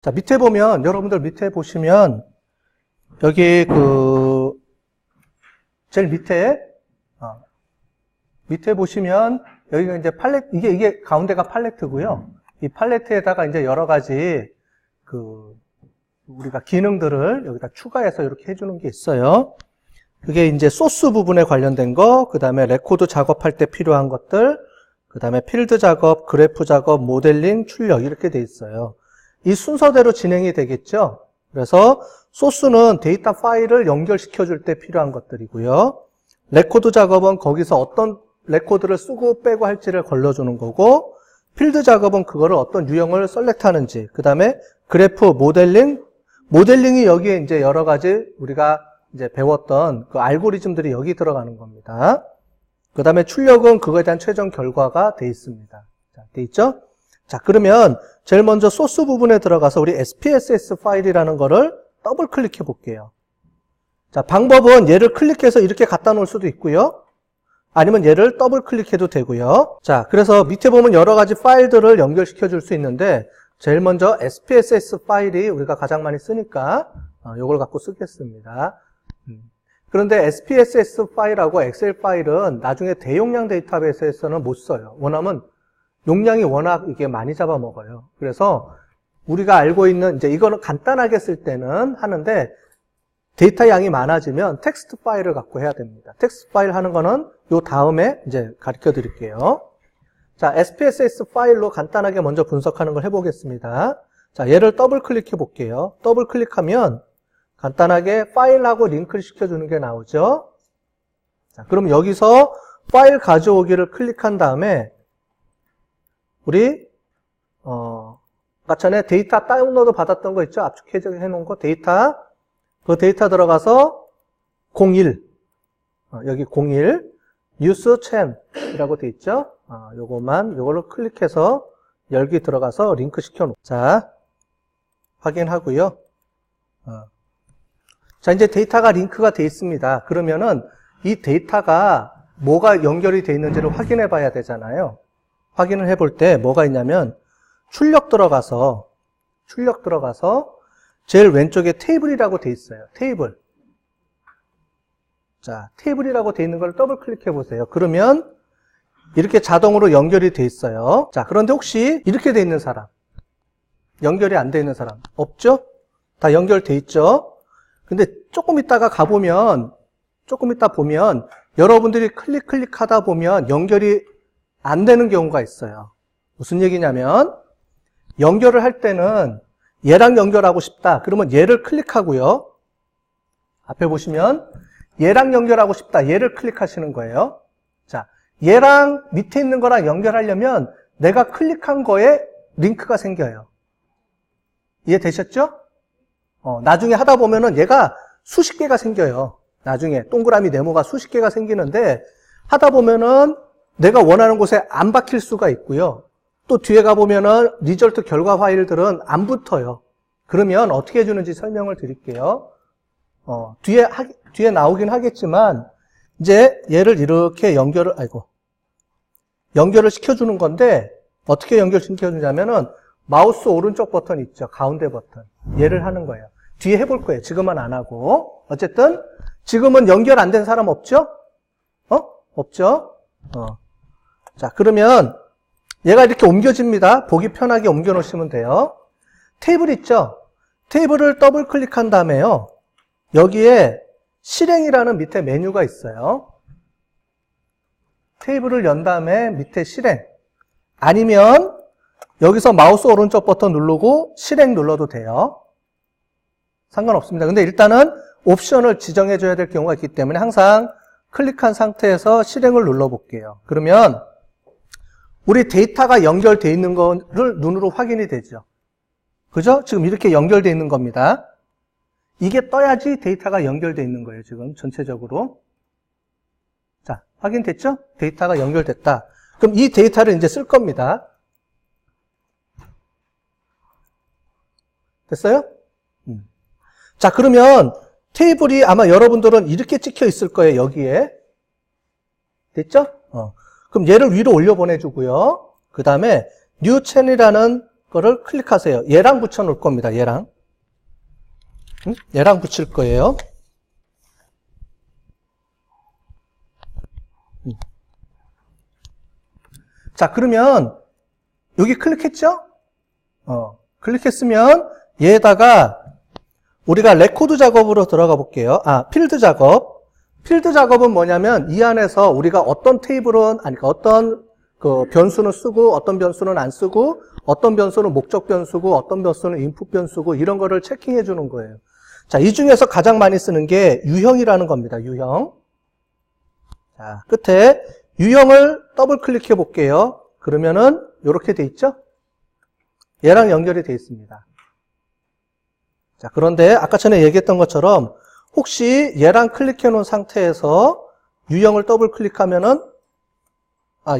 자, 밑에 보면, 여러분들 밑에 보시면, 여기 제일 밑에 보시면, 여기가 이제 이게 가운데가 팔레트고요. 이 팔레트에다가 이제 여러 가지, 우리가 기능들을 여기다 추가해서 이렇게 해주는 게 있어요. 그게 이제 소스 부분에 관련된 거, 그 다음에 레코드 작업할 때 필요한 것들, 그 다음에 필드 작업, 그래프 작업, 모델링, 출력, 이렇게 돼 있어요. 이 순서대로 진행이 되겠죠? 그래서 소스는 데이터 파일을 연결시켜 줄 때 필요한 것들이고요. 레코드 작업은 거기서 어떤 레코드를 쓰고 빼고 할지를 걸러주는 거고, 필드 작업은 그거를 어떤 유형을 셀렉트 하는지, 그 다음에 그래프, 모델링이 여기에 이제 여러 가지 우리가 이제 배웠던 그 알고리즘들이 여기 들어가는 겁니다. 그 다음에 출력은 그거에 대한 최종 결과가 돼 있습니다. 자, 돼 있죠? 자, 그러면 제일 먼저 소스 부분에 들어가서 우리 SPSS 파일이라는 거를 더블 클릭해 볼게요. 자, 방법은 얘를 클릭해서 이렇게 갖다 놓을 수도 있고요. 아니면 얘를 더블 클릭해도 되고요. 자, 그래서 밑에 보면 여러 가지 파일들을 연결시켜 줄 수 있는데 제일 먼저 SPSS 파일이 우리가 가장 많이 쓰니까 이걸 갖고 쓰겠습니다. 그런데 SPSS 파일하고 엑셀 파일은 나중에 대용량 데이터베이스에서는 못 써요. 왜냐하면 용량이 워낙 이게 많이 잡아먹어요. 그래서 우리가 알고 있는 이제 이거는 간단하게 쓸 때는 하는데 데이터 양이 많아지면 텍스트 파일을 갖고 해야 됩니다. 텍스트 파일 하는 거는 요 다음에 이제 가르쳐 드릴게요. 자, SPSS 파일로 간단하게 먼저 분석하는 걸 해보겠습니다. 자, 얘를 더블 클릭해 볼게요. 더블 클릭하면 간단하게 파일하고 링크를 시켜주는 게 나오죠. 자, 그럼 여기서 파일 가져오기를 클릭한 다음에 우리 아까 전에 데이터 다운로드 받았던 거 있죠? 압축해 놓은 거 데이터, 그 데이터 들어가서 01 여기 01 use chain이라고 돼 있죠? 요걸로 클릭해서 열기 들어가서 링크 시켜 놓자. 확인하고요. 자, 이제 데이터가 링크가 돼 있습니다. 그러면은 이 데이터가 뭐가 연결이 돼 있는지를 확인해 봐야 되잖아요. 확인을 해 볼 때 뭐가 있냐면 출력 들어가서 제일 왼쪽에 테이블이라고 돼 있어요. 테이블. 자, 테이블이라고 돼 있는 걸 더블 클릭해 보세요. 그러면 이렇게 자동으로 연결이 돼 있어요. 자, 그런데 혹시 이렇게 돼 있는 사람, 연결이 안 돼 있는 사람 없죠? 다 연결돼 있죠? 근데 조금 있다 보면 여러분들이 클릭하다 보면 연결이 안 되는 경우가 있어요. 무슨 얘기냐면 연결을 할 때는 얘랑 연결하고 싶다. 그러면 얘를 클릭하고요. 앞에 보시면 얘랑 연결하고 싶다. 얘를 클릭하시는 거예요. 자, 얘랑 밑에 있는 거랑 연결하려면 내가 클릭한 거에 링크가 생겨요. 이해되셨죠? 나중에 하다 보면은 얘가 수십 개가 생겨요. 나중에 동그라미 네모가 수십 개가 생기는데 하다 보면은 내가 원하는 곳에 안 박힐 수가 있고요. 또 뒤에 가보면은 리절트 결과 파일들은 안 붙어요. 그러면 어떻게 해주는지 설명을 드릴게요. 뒤에 나오긴 하겠지만 이제 얘를 이렇게 연결을 시켜주는 건데 어떻게 연결시켜주냐면은 마우스 오른쪽 버튼 있죠. 가운데 버튼. 얘를 하는 거예요. 뒤에 해볼 거예요. 지금은 안 하고. 어쨌든 지금은 연결 안 된 사람 없죠? 없죠? 자, 그러면 얘가 이렇게 옮겨집니다. 보기 편하게 옮겨 놓으시면 돼요. 테이블 있죠? 테이블을 더블 클릭한 다음에요. 여기에 실행이라는 밑에 메뉴가 있어요. 테이블을 연 다음에 밑에 실행. 아니면 여기서 마우스 오른쪽 버튼 누르고 실행 눌러도 돼요. 상관없습니다. 근데 일단은 옵션을 지정해 줘야 될 경우가 있기 때문에 항상 클릭한 상태에서 실행을 눌러 볼게요. 그러면 우리 데이터가 연결되어 있는 거를 눈으로 확인이 되죠. 그죠? 지금 이렇게 연결되어 있는 겁니다. 이게 떠야지 데이터가 연결되어 있는 거예요. 지금 전체적으로. 자, 확인됐죠? 데이터가 연결됐다. 그럼 이 데이터를 이제 쓸 겁니다. 됐어요? 자, 그러면 테이블이 아마 여러분들은 이렇게 찍혀 있을 거예요. 여기에. 됐죠? 그럼 얘를 위로 올려 보내주고요. 그 다음에 new chain이라는 거를 클릭하세요. 얘랑 붙여 놓을 겁니다. 얘랑. 응? 얘랑 붙일 거예요. 자, 그러면 여기 클릭했죠? 클릭했으면 얘에다가 우리가 레코드 작업으로 들어가 볼게요. 필드 작업. 필드 작업은 뭐냐면 이 안에서 우리가 어떤 테이블은 어떤 그 변수는 쓰고 어떤 변수는 안 쓰고 어떤 변수는 목적 변수고 어떤 변수는 인풋 변수고 이런 거를 체킹해 주는 거예요. 자, 이 중에서 가장 많이 쓰는 게 유형이라는 겁니다. 유형. 자, 끝에 유형을 더블 클릭해 볼게요. 그러면은 이렇게 돼 있죠? 얘랑 연결이 돼 있습니다. 자, 그런데 아까 전에 얘기했던 것처럼 혹시 얘랑 클릭해 놓은 상태에서 유형을 더블 클릭하면은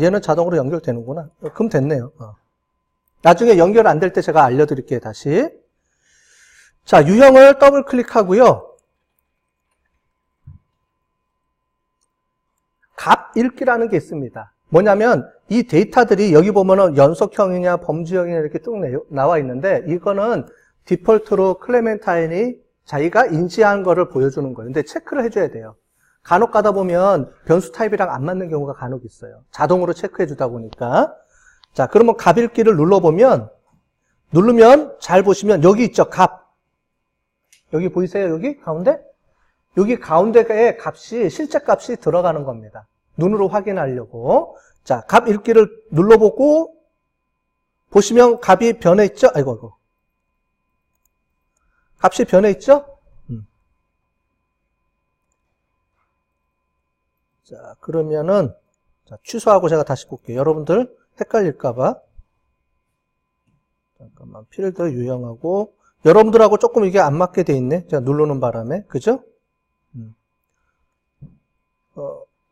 얘는 자동으로 연결되는구나. 그럼 됐네요. 나중에 연결 안 될 때 제가 알려드릴게요. 다시. 자, 유형을 더블 클릭하고요. 값 읽기라는 게 있습니다. 뭐냐면 이 데이터들이 여기 보면은 연속형이냐 범주형이냐 이렇게 쭉 나와 있는데 이거는 디폴트로 클레멘타인이 자기가 인지한 거를 보여주는 거예요. 근데 체크를 해줘야 돼요. 간혹 가다 보면 변수 타입이랑 안 맞는 경우가 간혹 있어요. 자동으로 체크해 주다 보니까. 자, 그러면 값 읽기를 누르면 잘 보시면 여기 있죠. 값. 여기 보이세요? 여기 가운데? 여기 가운데에 값이 실제 값이 들어가는 겁니다. 눈으로 확인하려고. 자, 값 읽기를 눌러보고 보시면 값이 변해 있죠? 아이고. 값이 변해 있죠? 자, 그러면은 취소하고 제가 다시 볼게요. 여러분들 헷갈릴까봐. 잠깐만, 필드 유형하고 여러분들하고 조금 이게 안 맞게 돼 있네. 제가 누르는 바람에. 그죠?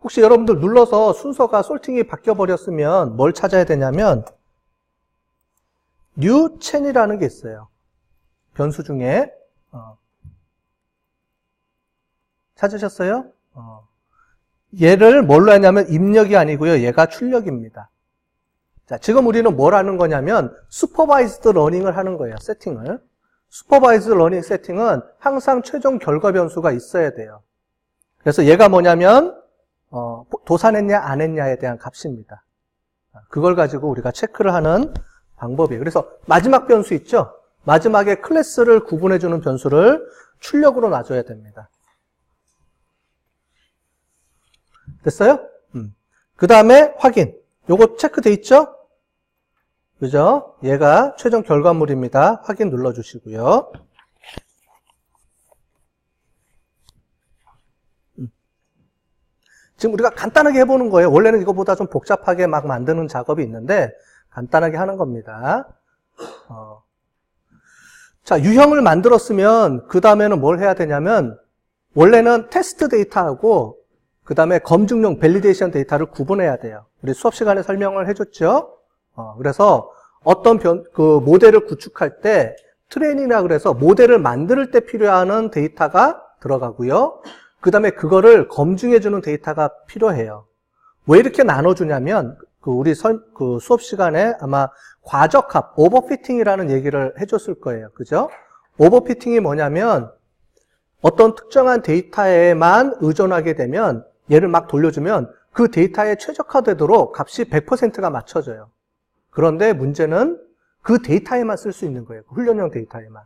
혹시 여러분들 눌러서 순서가 솔팅이 바뀌어 버렸으면 뭘 찾아야 되냐면 new chain이라는 게 있어요. 변수 중에 찾으셨어요? 얘를 뭘로 하냐면 입력이 아니고요. 얘가 출력입니다. 자, 지금 우리는 뭘 하는 거냐면 슈퍼바이즈드 러닝을 하는 거예요. 세팅을. 슈퍼바이즈드 러닝 세팅은 항상 최종 결과 변수가 있어야 돼요. 그래서 얘가 뭐냐면 도산했냐 안 했냐에 대한 값입니다. 그걸 가지고 우리가 체크를 하는 방법이에요. 그래서 마지막 변수 있죠? 마지막에 클래스를 구분해주는 변수를 출력으로 놔줘야 됩니다. 됐어요? 그 다음에 확인. 요거 체크돼 있죠? 그죠? 얘가 최종 결과물입니다. 확인 눌러주시고요. 지금 우리가 간단하게 해보는 거예요. 원래는 이거보다 좀 복잡하게 막 만드는 작업이 있는데 간단하게 하는 겁니다. 자, 유형을 만들었으면 그 다음에는 뭘 해야 되냐면 원래는 테스트 데이터하고 그 다음에 검증용 밸리데이션 데이터를 구분해야 돼요. 우리 수업 시간에 설명을 해줬죠. 그래서 어떤 모델을 구축할 때 트레이닝이라 그래서 모델을 만들 때 필요한 데이터가 들어가고요. 그 다음에 그거를 검증해주는 데이터가 필요해요. 왜 이렇게 나눠주냐면 우리 수업 시간에 아마 과적합, 오버피팅이라는 얘기를 해줬을 거예요. 그죠? 오버피팅이 뭐냐면 어떤 특정한 데이터에만 의존하게 되면 얘를 막 돌려주면 그 데이터에 최적화되도록 값이 100%가 맞춰져요. 그런데 문제는 그 데이터에만 쓸 수 있는 거예요. 훈련용 데이터에만.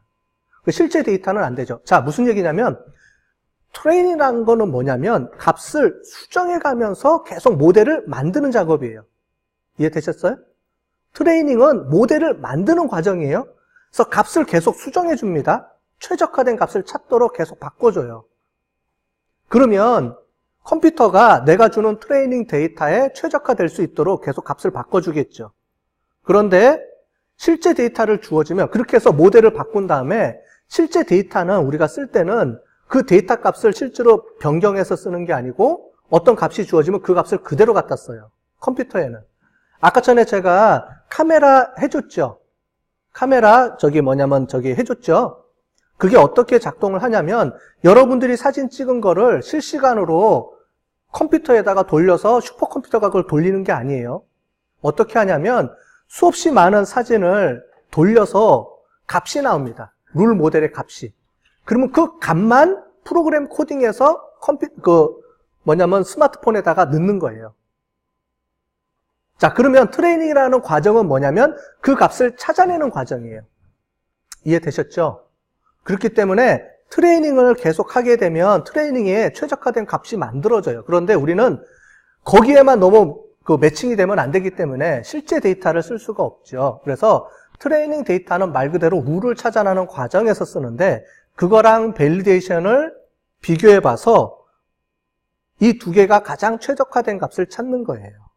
실제 데이터는 안 되죠. 자, 무슨 얘기냐면 트레이닝이라는 거는 뭐냐면 값을 수정해가면서 계속 모델을 만드는 작업이에요. 이해되셨어요? 트레이닝은 모델을 만드는 과정이에요. 그래서 값을 계속 수정해 줍니다. 최적화된 값을 찾도록 계속 바꿔줘요. 그러면 컴퓨터가 내가 주는 트레이닝 데이터에 최적화될 수 있도록 계속 값을 바꿔주겠죠. 그런데 실제 데이터를 주어지면 그렇게 해서 모델을 바꾼 다음에 실제 데이터는 우리가 쓸 때는 그 데이터 값을 실제로 변경해서 쓰는 게 아니고 어떤 값이 주어지면 그 값을 그대로 갖다 써요. 컴퓨터에는. 아까 전에 제가 카메라 해줬죠. 카메라 해줬죠. 그게 어떻게 작동을 하냐면 여러분들이 사진 찍은 거를 실시간으로 컴퓨터에다가 돌려서 슈퍼컴퓨터가 그걸 돌리는 게 아니에요. 어떻게 하냐면 수없이 많은 사진을 돌려서 값이 나옵니다. 룰 모델의 값이. 그러면 그 값만 프로그램 코딩해서 스마트폰에다가 넣는 거예요. 자, 그러면 트레이닝이라는 과정은 뭐냐면 그 값을 찾아내는 과정이에요. 이해되셨죠? 그렇기 때문에 트레이닝을 계속 하게 되면 트레이닝에 최적화된 값이 만들어져요. 그런데 우리는 거기에만 너무 매칭이 되면 안 되기 때문에 실제 데이터를 쓸 수가 없죠. 그래서 트레이닝 데이터는 말 그대로 룰을 찾아내는 과정에서 쓰는데 그거랑 밸리데이션을 비교해 봐서 이 두 개가 가장 최적화된 값을 찾는 거예요.